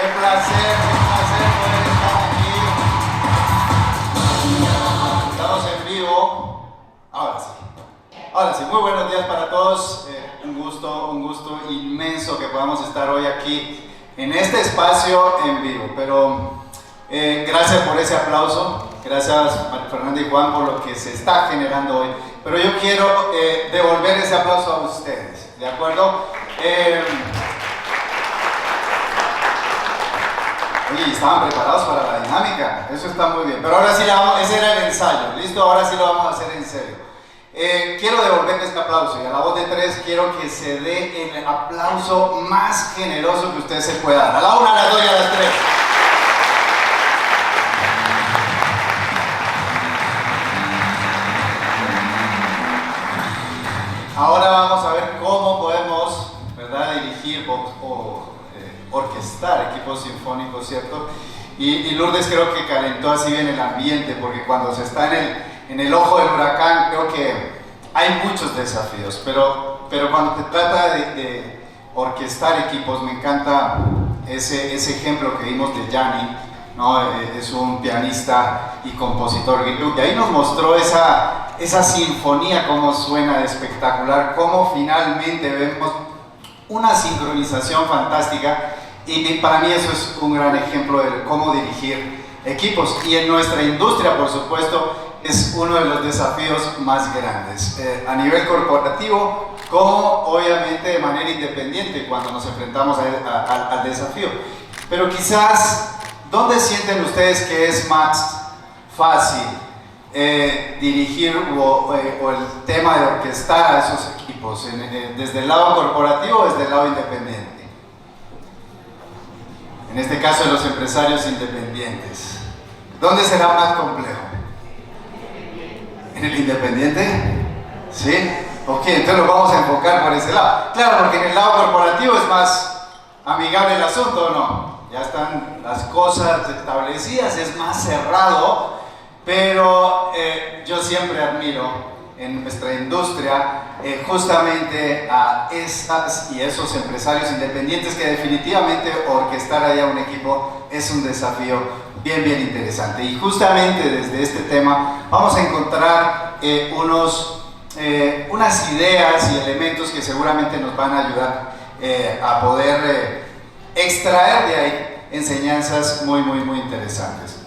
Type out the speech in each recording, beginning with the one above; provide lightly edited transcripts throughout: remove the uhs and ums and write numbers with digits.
qué placer poder estar aquí. Estamos en vivo. Ahora sí, muy buenos días para todos. Un gusto inmenso que podamos estar hoy aquí en este espacio en vivo. Pero gracias por ese aplauso. Gracias María Fernanda y Juan por lo que se está generando hoy. Pero yo quiero devolver ese aplauso a ustedes, ¿de acuerdo? Oye, estaban preparados para la dinámica, eso está muy bien. Pero ahora sí, ese era el ensayo, ¿listo? Ahora sí lo vamos a hacer en serio. Quiero devolverle este aplauso y a la voz de tres quiero que se dé el aplauso más generoso que usted se pueda dar. A la una, a las dos y a las tres. Ahora vamos a ver cómo podemos, ¿verdad?, dirigir o orquestar equipos sinfónicos, ¿cierto? Y Lourdes creo que calentó así bien el ambiente, porque cuando se está en el ojo del huracán creo que hay muchos desafíos, pero cuando se trata de orquestar equipos, me encanta ese ejemplo que vimos de Yanni, ¿no? Es un pianista y compositor, y ahí nos mostró esa sinfonía, cómo suena de espectacular, cómo finalmente vemos una sincronización fantástica, y para mí eso es un gran ejemplo de cómo dirigir equipos. Y en nuestra industria, por supuesto, es uno de los desafíos más grandes, a nivel corporativo, como obviamente de manera independiente cuando nos enfrentamos al desafío. Pero quizás, ¿dónde sienten ustedes que es más fácil dirigir o el tema de orquestar a esos equipos? ¿Desde el lado corporativo o desde el lado independiente? En este caso, de los empresarios independientes. ¿Dónde será más complejo? ¿En el independiente? ¿Sí? Ok, entonces lo vamos a enfocar por ese lado. Claro, porque en el lado corporativo es más amigable el asunto, ¿o no? Ya están las cosas establecidas, es más cerrado, pero yo siempre admiro en nuestra industria justamente a esas y esos empresarios independientes que definitivamente orquestar allá un equipo es un desafío bien interesante. Y justamente desde este tema vamos a encontrar unas ideas y elementos que seguramente nos van a ayudar a poder extraer de ahí enseñanzas muy interesantes.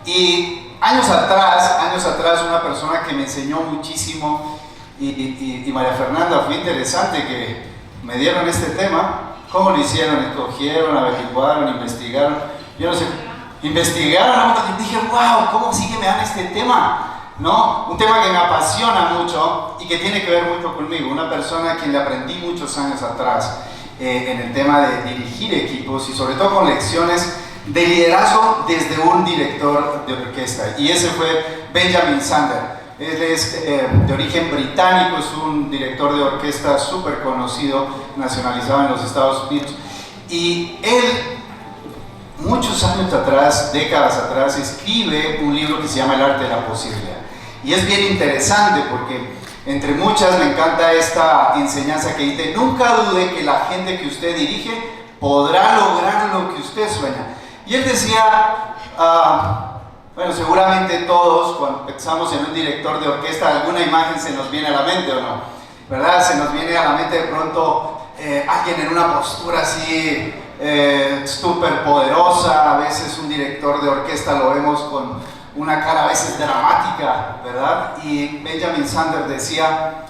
Y años atrás una persona que me enseñó muchísimo, y María Fernanda, fue interesante que me dieron este tema. ¿Cómo lo hicieron? Escogieron, averiguaron, investigaron. Yo no sé, investigaron, y dije, wow, ¿cómo sí que me dan este tema? ¿No? Un tema que me apasiona mucho y que tiene que ver mucho conmigo. Una persona a quien le aprendí muchos años atrás en el tema de dirigir equipos y sobre todo con lecciones de liderazgo desde un director de orquesta, y ese fue Benjamin Zander. Él es de origen británico, es un director de orquesta súper conocido, nacionalizado en los Estados Unidos, y él muchos años atrás, décadas atrás, escribe un libro que se llama El arte de la posibilidad, y es bien interesante porque entre muchas me encanta esta enseñanza que dice: nunca dude que la gente que usted dirige podrá lograr lo que usted sueña. Y él decía, bueno, seguramente todos cuando pensamos en un director de orquesta alguna imagen se nos viene a la mente, ¿o no? ¿Verdad? Se nos viene a la mente de pronto alguien en una postura así súper poderosa. A veces un director de orquesta lo vemos con una cara a veces dramática, ¿verdad? Y Benjamin Zander decía,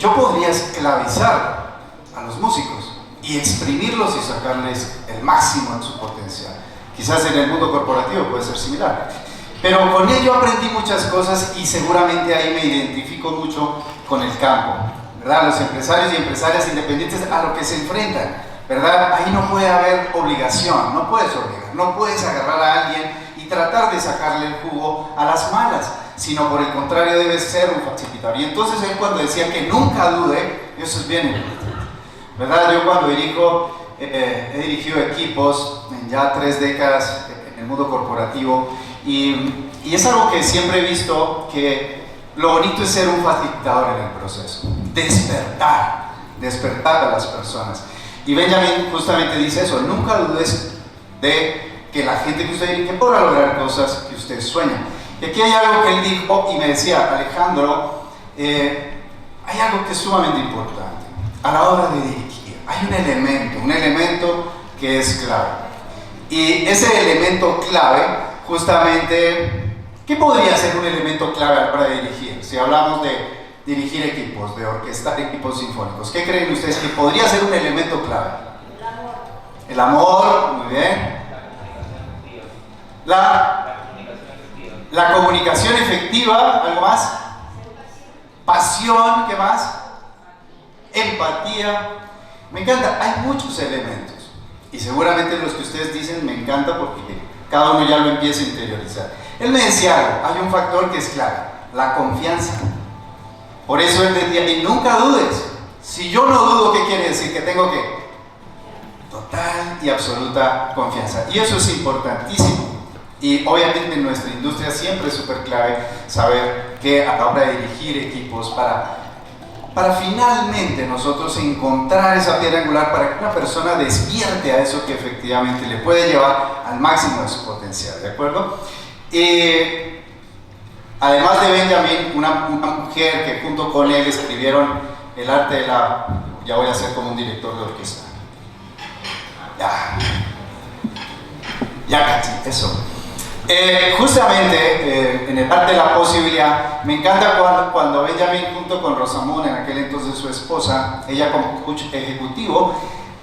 yo podría esclavizar a los músicos y exprimirlos y sacarles el máximo en su potencial. Quizás en el mundo corporativo puede ser similar, pero con ello aprendí muchas cosas y seguramente ahí me identifico mucho con el campo, ¿verdad? Los empresarios y empresarias independientes a lo que se enfrentan, ¿verdad? Ahí no puede haber obligación, no puedes obligar, no puedes agarrar a alguien y tratar de sacarle el jugo a las malas, sino por el contrario debes ser un facilitador. Y entonces él, cuando decía que nunca dude, eso es bien importante, ¿verdad? Yo cuando he dirigido equipos en ya 3 décadas en el mundo corporativo, y es algo que siempre he visto, que lo bonito es ser un facilitador en el proceso, despertar a las personas. Y Benjamin justamente dice eso: nunca dudes de que la gente que usted dirige podrá lograr cosas que usted sueña. Y aquí hay algo que él dijo y me decía: Alejandro, hay algo que es sumamente importante a la hora de dirigir. Hay un elemento que es clave. Y ese elemento clave, justamente, ¿qué podría ser un elemento clave a la hora de dirigir? Si hablamos de dirigir equipos, de orquestar equipos sinfónicos, ¿qué creen ustedes que podría ser un elemento clave? El amor, muy bien. La comunicación efectiva, ¿algo más? Pasión, ¿qué más? Empatía. Me encanta, hay muchos elementos. Y seguramente los que ustedes dicen me encanta porque cada uno ya lo empieza a interiorizar. Él me decía algo: hay un factor que es clave, la confianza. Por eso él decía: y nunca dudes. Si yo no dudo, ¿qué quiere decir? Que tengo que total y absoluta confianza. Y eso es importantísimo. Y obviamente en nuestra industria siempre es súper clave saber que a la hora de dirigir equipos, para finalmente nosotros encontrar esa piedra angular para que una persona despierte a eso que efectivamente le puede llevar al máximo de su potencial, ¿de acuerdo? Además de Benjamin, una mujer que junto con él escribieron El arte de la... Ya voy a ser como un director de orquesta. Ya casi, eso. Justamente en el arte de la posibilidad, me encanta cuando Benjamin junto con Rosamund, en aquel entonces su esposa, ella como coach ejecutivo,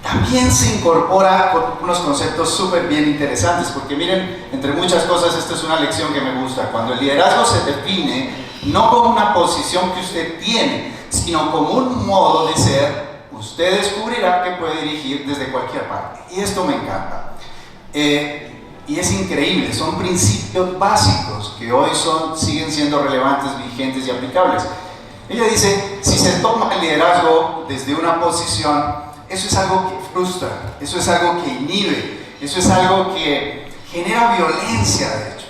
también se incorpora con unos conceptos súper bien interesantes, porque miren, entre muchas cosas, esta es una lección que me gusta. Cuando el liderazgo se define no como una posición que usted tiene, sino como un modo de ser, usted descubrirá que puede dirigir desde cualquier parte. Y esto me encanta. Y es increíble, son principios básicos que hoy siguen siendo relevantes, vigentes y aplicables. Ella dice: si se toma el liderazgo desde una posición, eso es algo que frustra, eso es algo que inhibe, eso es algo que genera violencia, de hecho.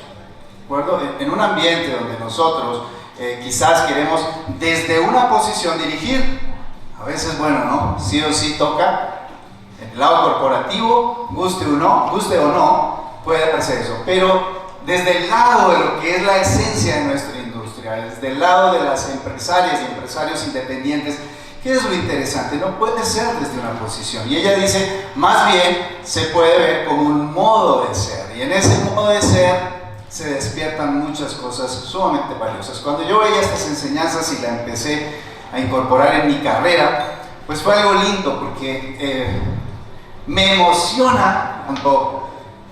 ¿De acuerdo? En un ambiente donde nosotros quizás queremos desde una posición dirigir, a veces, bueno, ¿no? Sí o sí toca. En el lado corporativo, guste o no, puede hacer eso, pero desde el lado de lo que es la esencia de nuestra industria, desde el lado de las empresarias y empresarios independientes, ¿qué es lo interesante? No puede ser desde una posición. Y ella dice: más bien se puede ver como un modo de ser, y en ese modo de ser se despiertan muchas cosas sumamente valiosas. Cuando yo veía estas enseñanzas y la empecé a incorporar en mi carrera, pues fue algo lindo, porque me emociona cuando...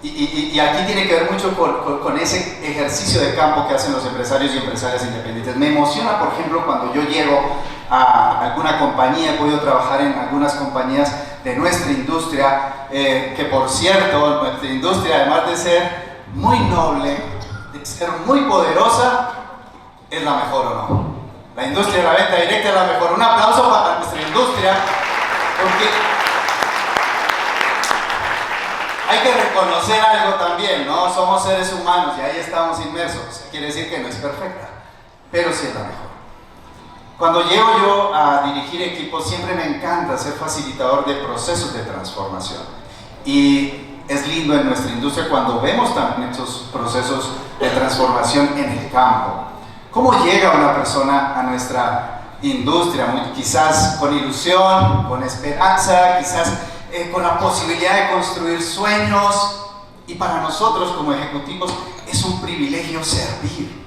Y aquí tiene que ver mucho con ese ejercicio de campo que hacen los empresarios y empresarias independientes. Me emociona, por ejemplo, cuando yo llego a alguna compañía, he podido trabajar en algunas compañías de nuestra industria, que por cierto, nuestra industria, además de ser muy noble, de ser muy poderosa, es la mejor, ¿o no? La industria de la venta directa es la mejor. Un aplauso para nuestra industria, porque... hay que reconocer algo también, ¿no? Somos seres humanos y ahí estamos inmersos. Quiere decir que no es perfecta, pero sí es la mejor. Cuando llego yo a dirigir equipos, siempre me encanta ser facilitador de procesos de transformación. Y es lindo en nuestra industria cuando vemos también esos procesos de transformación en el campo. ¿Cómo llega una persona a nuestra industria? Quizás con ilusión, con esperanza, quizás... con la posibilidad de construir sueños, y para nosotros como ejecutivos es un privilegio servir,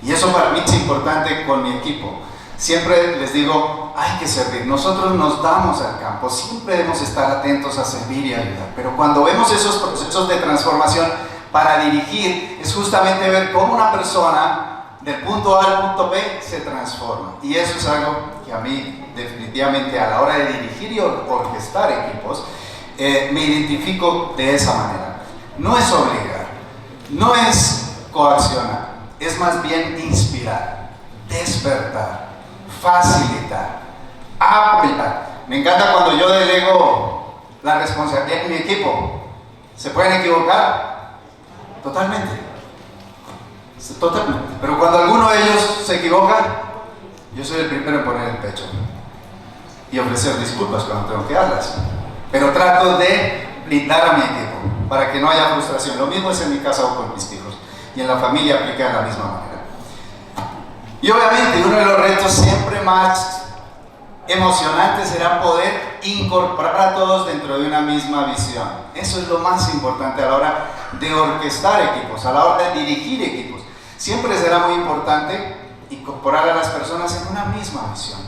y eso para mí es importante con mi equipo. Siempre les digo: hay que servir. Nosotros nos damos al campo, siempre debemos estar atentos a servir y ayudar, pero cuando vemos esos procesos de transformación para dirigir, es justamente ver cómo una persona del punto A al punto B se transforma, y eso es algo que a mí definitivamente a la hora de dirigir y orquestar equipos me identifico de esa manera. No es obligar, no es coaccionar, es más bien inspirar, despertar, facilitar, apoyar. Me encanta cuando yo delego la responsabilidad en mi equipo. ¿Se pueden equivocar? Totalmente. Totalmente. Pero cuando alguno de ellos se equivoca, yo soy el primero en poner el pecho y ofrecer disculpas cuando tengo que darlas. pero trato de blindar a mi equipo para que no haya frustración. Lo mismo es en mi casa o con mis hijos, y en la familia aplica de la misma manera. Y obviamente uno de los retos siempre más emocionantes será poder incorporar a todos dentro de una misma visión. Eso es lo más importante a la hora de orquestar equipos, a la hora de dirigir equipos. Siempre será muy importante incorporar a las personas en una misma visión.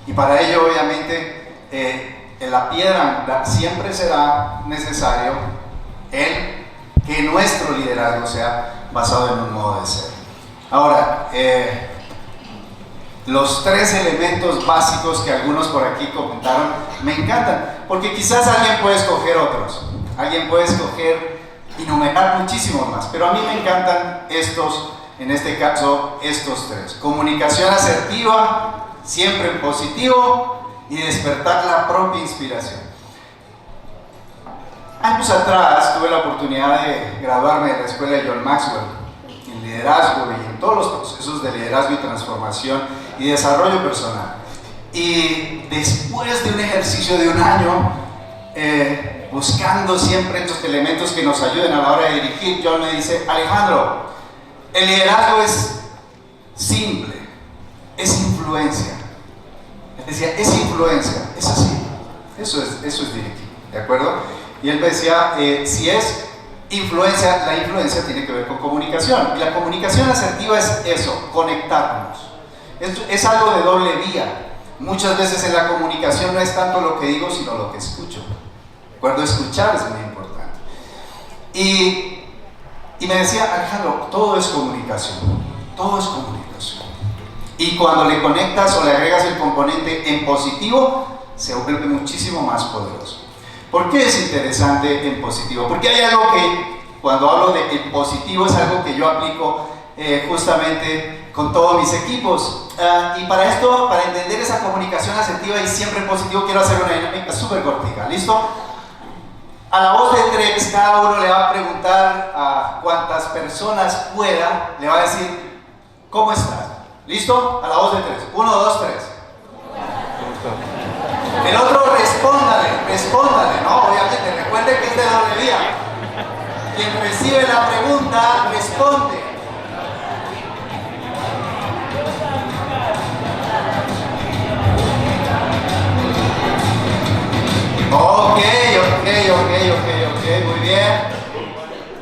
Y para ello, obviamente, en la piedra siempre será necesario que nuestro liderazgo sea basado en un modo de ser. Ahora, los tres elementos básicos que algunos por aquí comentaron me encantan, porque quizás alguien puede escoger otros, alguien puede escoger y numerar muchísimos más, pero a mí me encantan estos, en este caso, estos tres: comunicación asertiva, siempre en positivo, y despertar la propia inspiración. Años atrás tuve la oportunidad de graduarme de la escuela de John Maxwell en liderazgo y en todos los procesos de liderazgo y transformación y desarrollo personal. Y después de un ejercicio de un año, buscando siempre estos elementos que nos ayuden a la hora de dirigir, John me dice: Alejandro, el liderazgo es simple, es influencia. Él decía, es influencia, es así, eso es dirigir, ¿de acuerdo? Y él me decía, si es influencia, la influencia tiene que ver con comunicación, y la comunicación asertiva es eso, conectarnos. Es algo de doble vía. Muchas veces en la comunicación no es tanto lo que digo, sino lo que escucho. Recuerdo, escuchar es muy importante. Y me decía, Alejandro, todo es comunicación, todo es comunicación. Y cuando le conectas o le agregas el componente en positivo, se vuelve muchísimo más poderoso. ¿Por qué es interesante en positivo? Porque hay algo que, cuando hablo de en positivo, es algo que yo aplico justamente con todos mis equipos. Y para esto, para entender esa comunicación asertiva y siempre en positivo, quiero hacer una dinámica súper cortica. ¿Listo? A la voz de tres, cada uno le va a preguntar a cuantas personas pueda, le va a decir, ¿cómo estás? ¿Listo? A la voz de tres. 1, 2, 3. El otro respóndale, ¿no? Obviamente, recuerde que es de doble vía. Quien recibe la pregunta, responde. Ok, muy bien.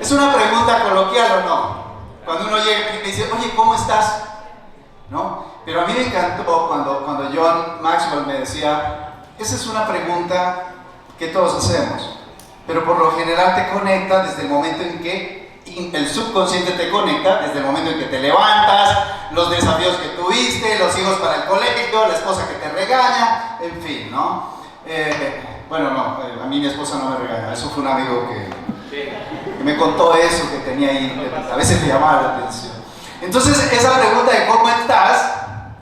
¿Es una pregunta coloquial o no? Cuando uno llega y dice, oye, ¿cómo estás? ¿No? Pero a mí me encantó cuando John Maxwell me decía, esa es una pregunta que todos hacemos, pero por lo general te conecta desde el momento en que el subconsciente te conecta, desde el momento en que te levantas, los desafíos que tuviste, los hijos para el colegio, la esposa que te regaña, en fin, ¿no? Bueno, no, a mí mi esposa no me regaña, eso fue un amigo que me contó eso que tenía ahí, a veces me llamaba la atención. Entonces, esa pregunta de cómo estás,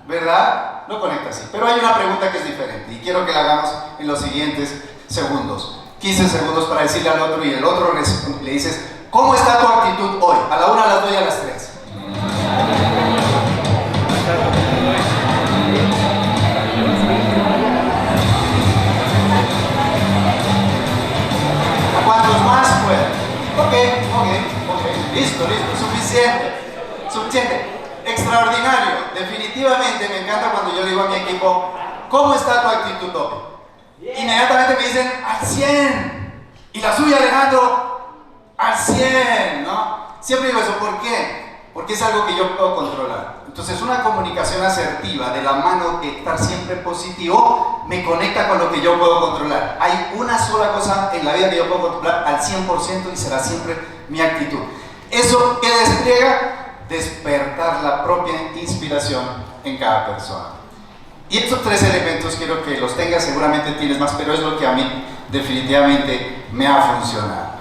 ¿verdad? No conecta así. Pero hay una pregunta que es diferente y quiero que la hagamos en los siguientes segundos. 15 segundos para decirle al otro y el otro le dices, ¿cómo está tu actitud hoy? A la 1, a las 2 y a las 3. ¿A cuántos más pueden? Ok. Listo, suficiente. Extraordinario. Definitivamente me encanta cuando yo le digo a mi equipo, ¿cómo está tu actitud hoy? Inmediatamente me dicen, al 100. ¿Y la suya, Alejandro? Al 100, ¿no? Siempre digo eso, ¿por qué? Porque es algo que yo puedo controlar. Entonces una comunicación asertiva de la mano de estar siempre positivo me conecta con lo que yo puedo controlar. Hay una sola cosa en la vida que yo puedo controlar al 100% y será siempre mi actitud. ¿Eso qué despliega? Despertar la propia inspiración en cada persona. Y estos tres elementos quiero que los tengas, seguramente tienes más, pero es lo que a mí definitivamente me ha funcionado.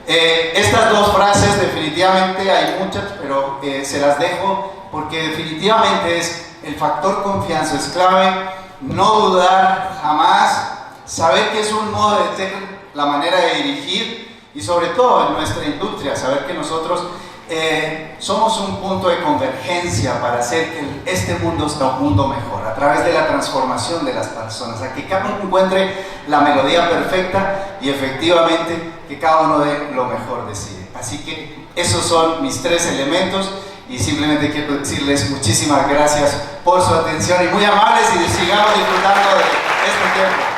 Estas dos frases definitivamente hay muchas, pero se las dejo porque definitivamente es el factor confianza es clave, no dudar jamás, saber que es un modo de ser, la manera de dirigir y sobre todo en nuestra industria, saber que nosotros somos un punto de convergencia para hacer que este mundo sea un mundo mejor, a través de la transformación de las personas, a que cada uno encuentre la melodía perfecta y efectivamente que cada uno dé lo mejor de sí. Así que esos son mis 3 elementos y simplemente quiero decirles muchísimas gracias por su atención y muy amables y sigamos disfrutando de este tiempo.